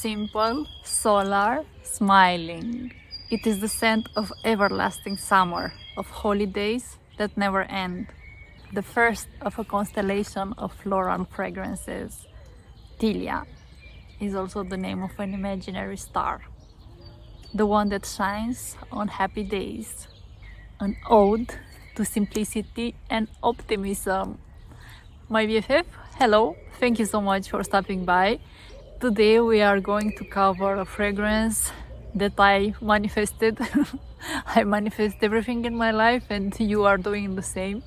simple, solar, smiling. It is the scent of everlasting summer, of holidays that never end. The first of a constellation of floral fragrances. Tilia is also the name of an imaginary star. The one that shines on happy days. An ode to simplicity and optimism. My BFF, hello, thank you so much for stopping by. Today we are going to cover a fragrance that I manifested. I manifest everything in my life and you are doing the same.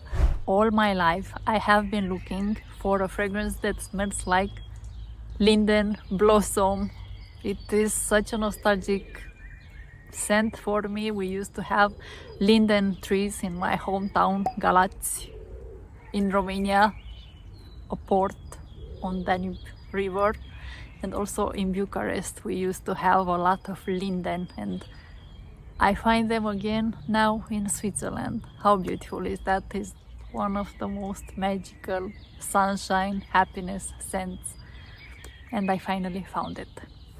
All my life I have been looking for a fragrance that smells like linden blossom. It is such a nostalgic scent for me. We used to have linden trees in my hometown, Galați, in Romania, a port on Danube River, and also in Bucharest we used to have a lot of linden, and I find them again now in Switzerland. How beautiful is that? Is one of the most magical sunshine, happiness scents, and I finally found it.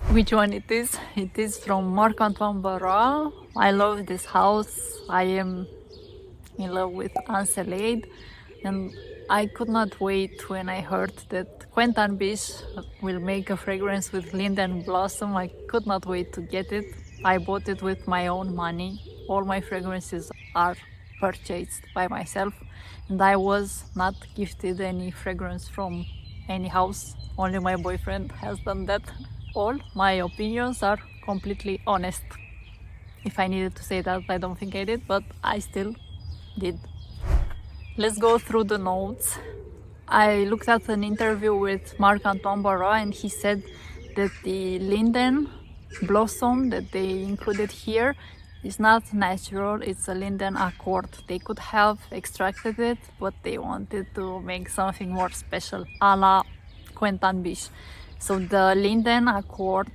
Which one it is? It is from Marc-Antoine Barrois. I love this house. I am in love with Encelade, and I could not wait when I heard that Quentin Bisch will make a fragrance with linden blossom. I could not wait to get it. I bought it with my own money. All my fragrances are purchased by myself, and I was not gifted any fragrance from any house. Only my boyfriend has done that. All my opinions are completely honest. If I needed to say that, I don't think I did, but I still did. Let's go through the notes. I looked at an interview with Marc-Antoine Barrois, and he said that the linden blossom that they included here is not natural, it's a linden accord. They could have extracted it, but they wanted to make something more special, a la Quentin Bisch. So the linden accord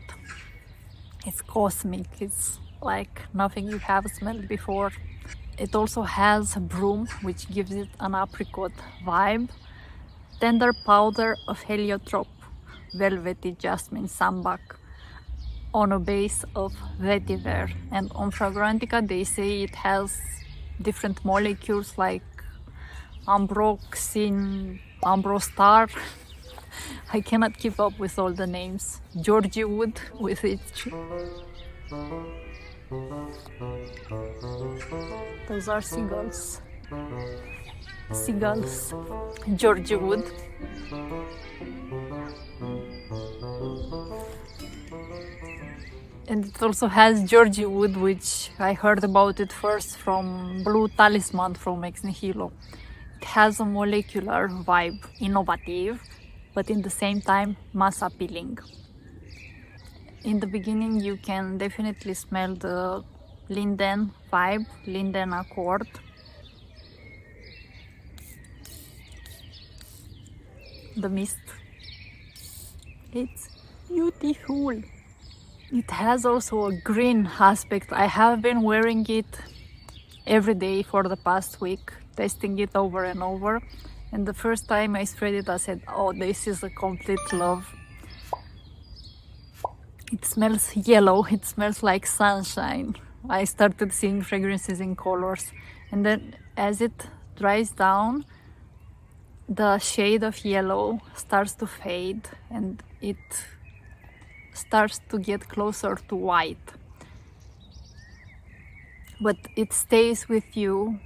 is cosmic, it's like nothing you have smelled before. It also has broom, which gives it an apricot vibe. Tender powder of heliotrope, velvety jasmine sambac, on a base of vetiver. And on Fragrantica they say it has different molecules like ambroxin, ambrostar. I cannot keep up with all the names. Georgie wood with its... Those are seagulls. Seagulls. Georgie wood. And it also has Georgie wood, which I heard about it first from Blue Talisman from Ex Nihilo. It has a molecular vibe, innovative, but in the same time mass appealing. In the beginning you can definitely smell the linden vibe, linden accord. The mist. It's beautiful. It has also a green aspect. I have been wearing it every day for the past week, testing it over and over. And the first time I sprayed it, I said, oh, this is a complete love. It smells yellow, it smells like sunshine. I started seeing fragrances in colors. And then as it dries down, the shade of yellow starts to fade and it starts to get closer to white. But it stays with you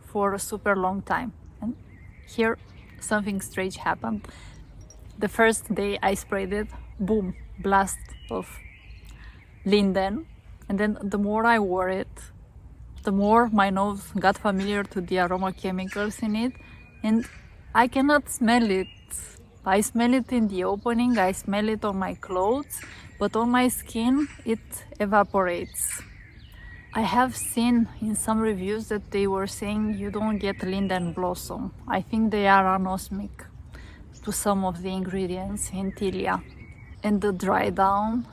for a super long time. And here something strange happened. The first day I sprayed it, boom, blast of linden. And then the more I wore it, the more my nose got familiar to the aroma chemicals in it, and I cannot smell it. I smell it in the opening, I smell it on my clothes, but on my skin it evaporates. I have seen in some reviews that they were saying you don't get linden blossom. I think they are anosmic to some of the ingredients in Tilia. And the dry down,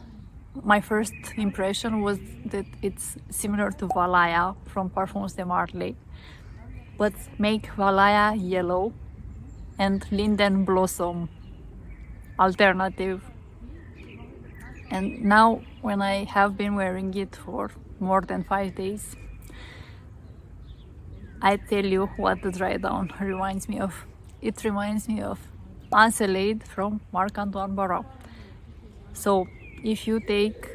my first impression was that it's similar to Valaya from Parfums de Marley, but make Valaya yellow and linden blossom alternative. And now when I have been wearing it for more than 5 days, I tell you what the dry down reminds me of. It reminds me of Encelade from Marc-Antoine Barrois. So if you take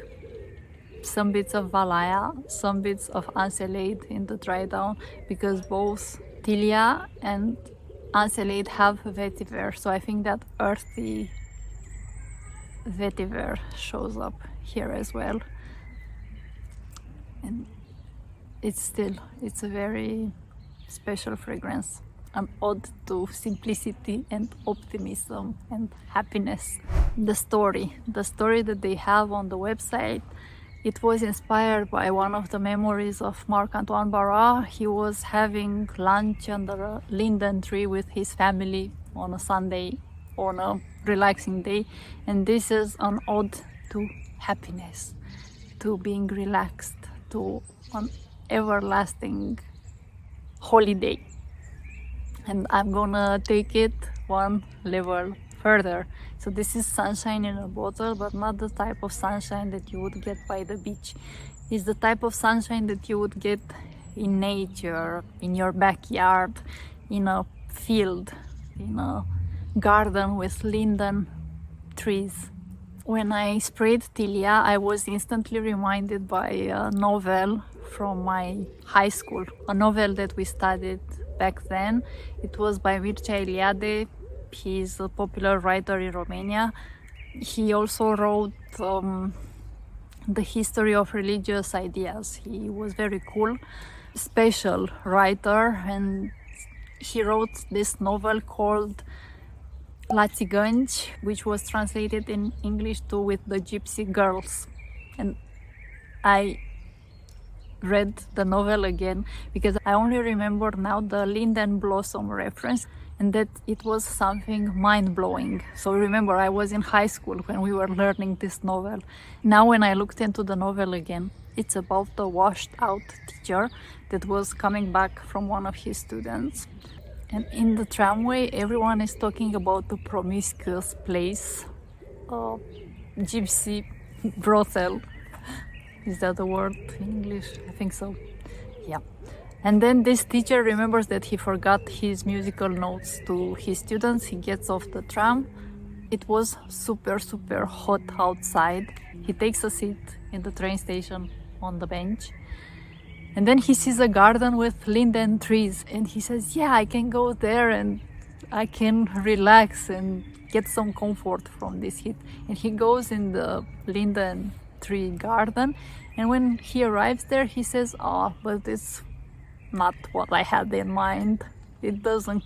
some bits of Valaya, some bits of Encelade in the dry down, because both Tilia and Encelade have vetiver, so I think that earthy vetiver shows up here as well. And it's a very special fragrance, an ode to simplicity and optimism and happiness. The story that they have on the website, it was inspired by one of the memories of Marc-Antoine Barrois. He was having lunch under a linden tree with his family on a Sunday, on a relaxing day, and this is an ode to happiness, to being relaxed, to an everlasting holiday. And I'm gonna take it one level further. So this is sunshine in a bottle, but not the type of sunshine that you would get by the beach. It's the type of sunshine that you would get in nature, in your backyard, in a field, in a garden with linden trees. When I sprayed Tilia, I was instantly reminded by a novel from my high school, a novel that we studied back then. It was by Encelade. He's a popular writer in Romania. He also wrote the history of religious ideas. He was very cool, special writer, and he wrote this novel called La Țigăni, which was translated in English to With the Gypsy Girls. And I read the novel again because I only remember now the linden blossom reference, and that it was something mind-blowing. So remember, I was in high school when we were learning this novel. Now when I looked into the novel again, it's about a washed out teacher that was coming back from one of his students. And in the tramway, everyone is talking about the promiscuous place, gypsy brothel. Is that a word in English? I think so. Yeah. And then this teacher remembers that he forgot his musical notes to his students. He gets off the tram. It was super, super hot outside. He takes a seat in the train station on the bench. And then he sees a garden with linden trees. And he says, yeah, I can go there and I can relax and get some comfort from this heat. And he goes in the linden tree garden. And when he arrives there, he says, oh, but it's not what I had in mind. It doesn't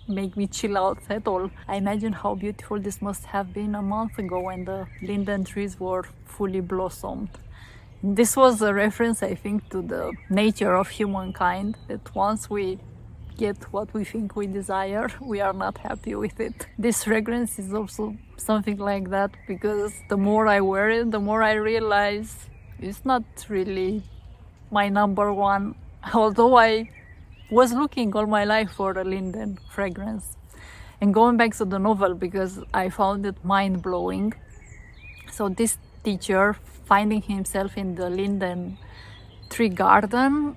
make me chill out at all. I imagine how beautiful this must have been a month ago when the linden trees were fully blossomed. This was a reference, I think, to the nature of humankind, that once we get what we think we desire, we are not happy with it. This fragrance is also something like that, because the more I wear it, the more I realize it's not really my number one, although I was looking all my life for a linden fragrance. And going back to the novel, because I found it mind-blowing. So this teacher, finding himself in the linden tree garden,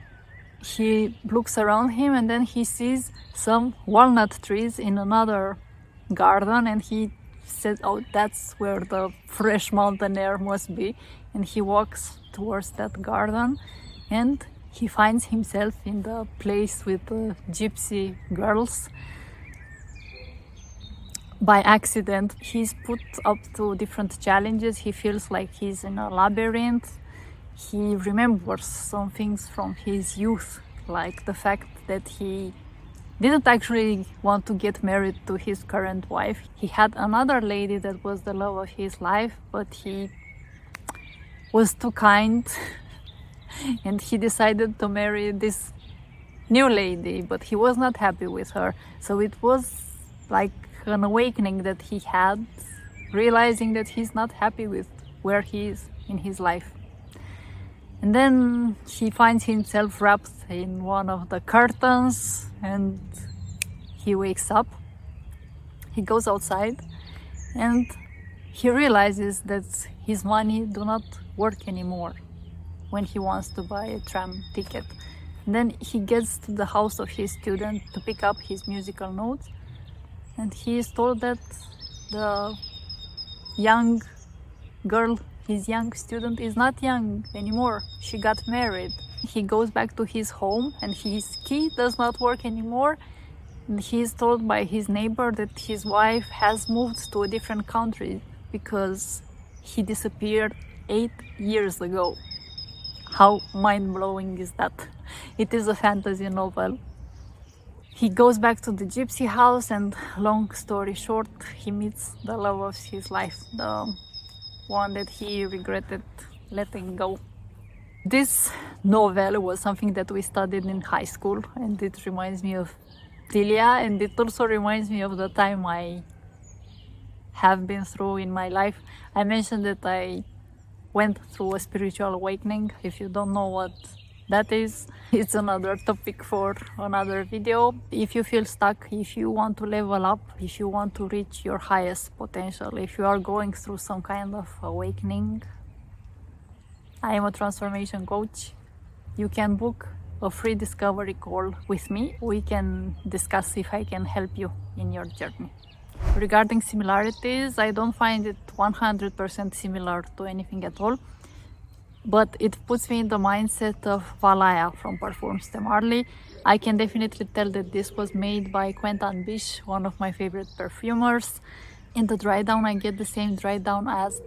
he looks around him and then he sees some walnut trees in another garden, and he says, oh, that's where the fresh mountain air must be. And he walks towards that garden and he finds himself in the place with the gypsy girls. By accident, he's put up to different challenges. He feels like he's in a labyrinth. He remembers some things from his youth, like the fact that he didn't actually want to get married to his current wife. He had another lady that was the love of his life, but he was too kind and he decided to marry this new lady, but he was not happy with her. So it was like an awakening that he had, realizing that he's not happy with where he is in his life. And then he finds himself wrapped in one of the curtains and he wakes up. He goes outside and he realizes that his money do not work anymore when he wants to buy a tram ticket. Then he gets to the house of his student to pick up his musical notes, and he is told that the young girl, his young student, is not young anymore. She got married. He goes back to his home and his key does not work anymore. And he is told by his neighbor that his wife has moved to a different country because he disappeared 8 years ago. How mind-blowing is that? It is a fantasy novel. He goes back to the gypsy house and, long story short, he meets the love of his life, the one that he regretted letting go. This novel was something that we studied in high school, and it reminds me of Tilia, and it also reminds me of the time I have been through in my life. I mentioned that I went through a spiritual awakening. If you don't know what that is, it's another topic for another video. If you feel stuck, if you want to level up, if you want to reach your highest potential, if you are going through some kind of awakening, I am a transformation coach. You can book a free discovery call with me. We can discuss if I can help you in your journey. Regarding similarities, I don't find it 100% similar to anything at all, but it puts me in the mindset of Valaya from Parfums de Marly. I can definitely tell that this was made by Quentin Bisch, one of my favorite perfumers. In the dry down, I get the same dry down as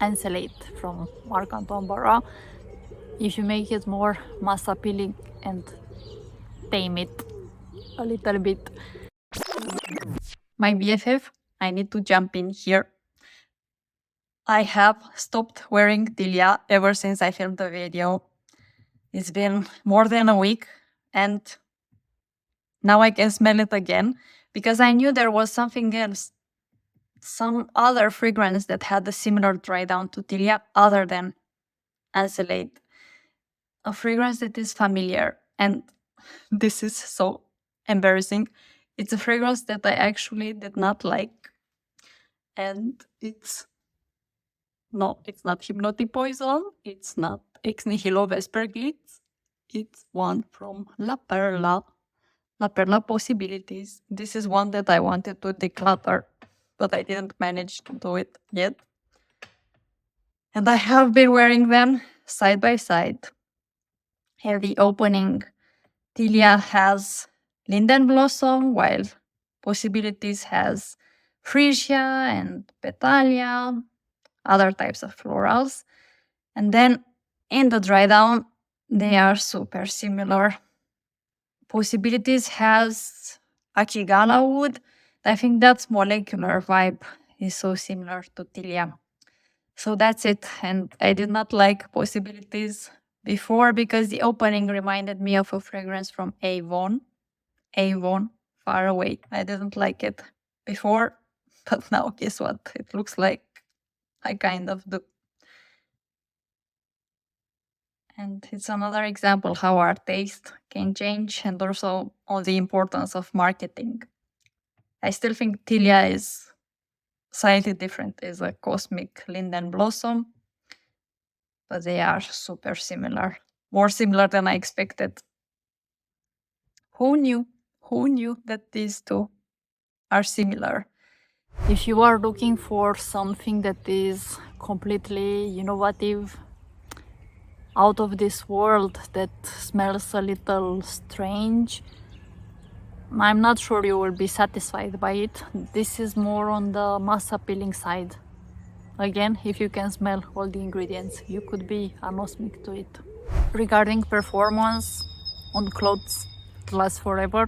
Encelade from Marc-Antoine Barrois. If you make it more mass appealing and tame it a little bit. My BFF, I need to jump in here. I have stopped wearing Tilia ever since I filmed the video. It's been more than a week, and now I can smell it again because I knew there was something else, some other fragrance that had a similar dry down to Tilia other than Encelade. A fragrance that is familiar, and this is so embarrassing. It's a fragrance that I actually did not like, and it's not Hypnotic Poison, it's not Ex Nihilo Vesperglitz, it's one from La Perla Possibilities. This is one that I wanted to declutter, but I didn't manage to do it yet. And I have been wearing them side by side. Here the opening, Tilia has Linden Blossom, while Possibilities has Freesia and Petalia, other types of florals. And then in the dry down, they are super similar. Possibilities has Akigala wood. I think that molecular vibe is so similar to Tilia. So that's it. And I did not like Possibilities before because the opening reminded me of a fragrance from Avon, Far Away. I didn't like it before, but now guess what? It looks like I kind of do. And it's another example how our taste can change, and also on the importance of marketing. I still think Tilia is slightly different. It's a cosmic linden blossom, but they are super similar. More similar than I expected. Who knew? Who knew that these two are similar? If you are looking for something that is completely innovative, out of this world, that smells a little strange, I'm not sure you will be satisfied by it. This is more on the mass appealing side. Again, if you can smell all the ingredients, you could be anosmic to it. Regarding performance on clothes, it lasts forever.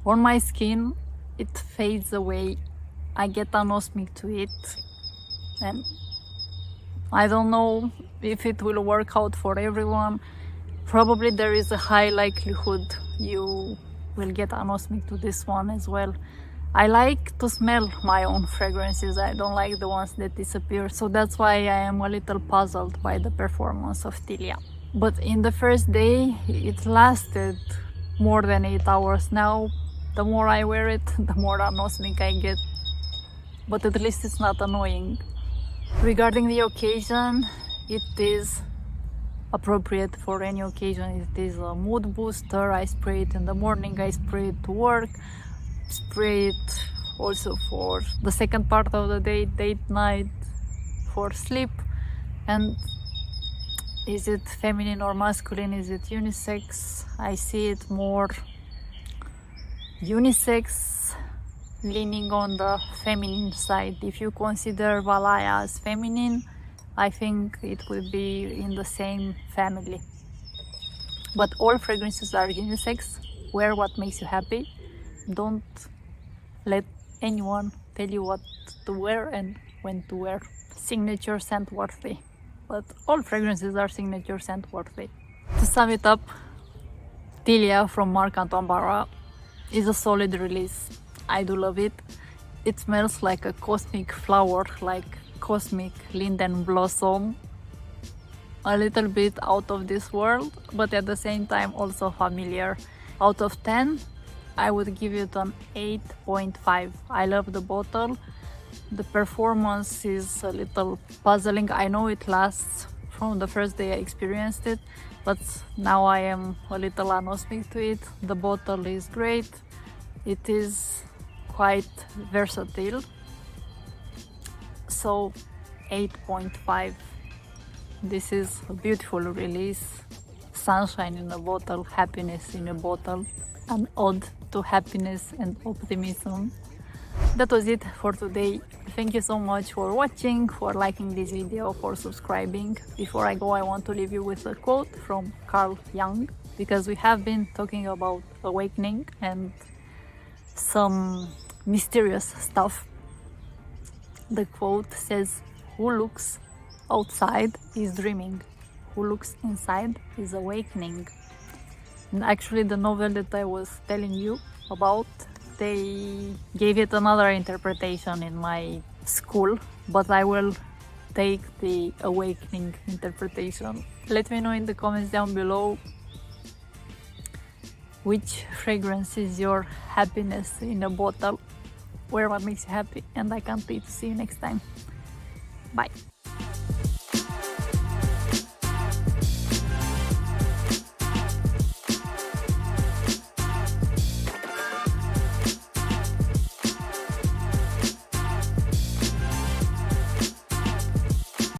On my skin, it fades away. I get anosmic to it, and I don't know if it will work out for everyone. Probably there is a high likelihood you will get anosmic to this one as well. I like to smell my own fragrances. I don't like the ones that disappear, so that's why I am a little puzzled by the performance of Tilia. But in the first day, it lasted more than 8 hours. Now, the more I wear it, the more anosmic I get. But at least it's not annoying. Regarding the occasion, it is appropriate for any occasion. It is a mood booster. I spray it in the morning, I spray it to work, spray it also for the second part of the day, date night, for sleep. And is it feminine or masculine? Is it unisex? I see it more unisex, leaning on the feminine side. If you consider Valaya as feminine, I think it would be in the same family. But all fragrances are unisex. Wear what makes you happy. Don't let anyone tell you what to wear and when to wear. Signature scent worthy. But all fragrances are signature scent worthy. To sum it up, Tilia from Marc-Antoine Barrois is a solid release. I do love it. It smells like a cosmic flower, like cosmic linden blossom. A little bit out of this world, but at the same time also familiar. Out of 10, I would give it an 8.5. I love the bottle. The performance is a little puzzling. I know it lasts from the first day I experienced it, but now I am a little anosmic to it. The bottle is great. It is quite versatile. So 8.5. This is a beautiful release. Sunshine in a bottle, happiness in a bottle, an ode to happiness and optimism. That was it for today. Thank you so much for watching, for liking this video, for subscribing. Before I go, I want to leave you with a quote from Jung, because we have been talking about awakening and some mysterious stuff. The quote says, "Who looks outside is dreaming. Who looks inside is awakening." And actually the novel that I was telling you about, they gave it another interpretation in my school, but I will take the awakening interpretation. Let me know in the comments down below which fragrance is your happiness in a bottle. Wear what makes you happy, and I can't wait to see you next time. Bye.